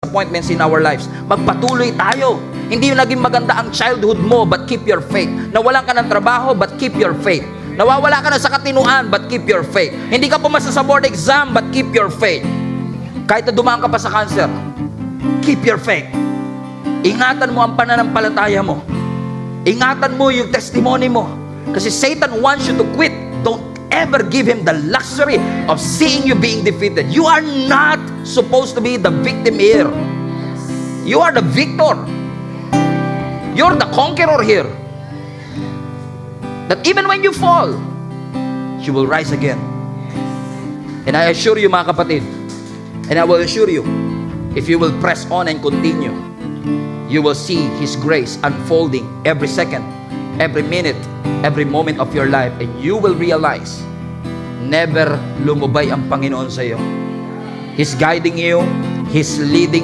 disappointments in our lives. Magpatuloy tayo. Hindi yung naging maganda ang childhood mo, but keep your faith. Nawalan ka ng trabaho, but keep your faith. Nawawala ka na sa katinuan, but keep your faith. Hindi ka pumasa sa board exam, but keep your faith. Kahit na dumaan ka pa sa cancer, keep your faith. Ingatan mo ang pananampalataya mo. Ingatan mo yung testimony mo. Kasi Satan wants you to quit. Don't ever give him the luxury of seeing you being defeated. You are not supposed to be the victim here. You are the victor. You're the conqueror here. That even when you fall, you will rise again. And I assure you, mga kapatid, and I will assure you, if you will press on and continue, you will see His grace unfolding every second, every minute, every moment of your life, and you will realize, never lumubay ang Panginoon sa iyo. He's guiding you, He's leading you.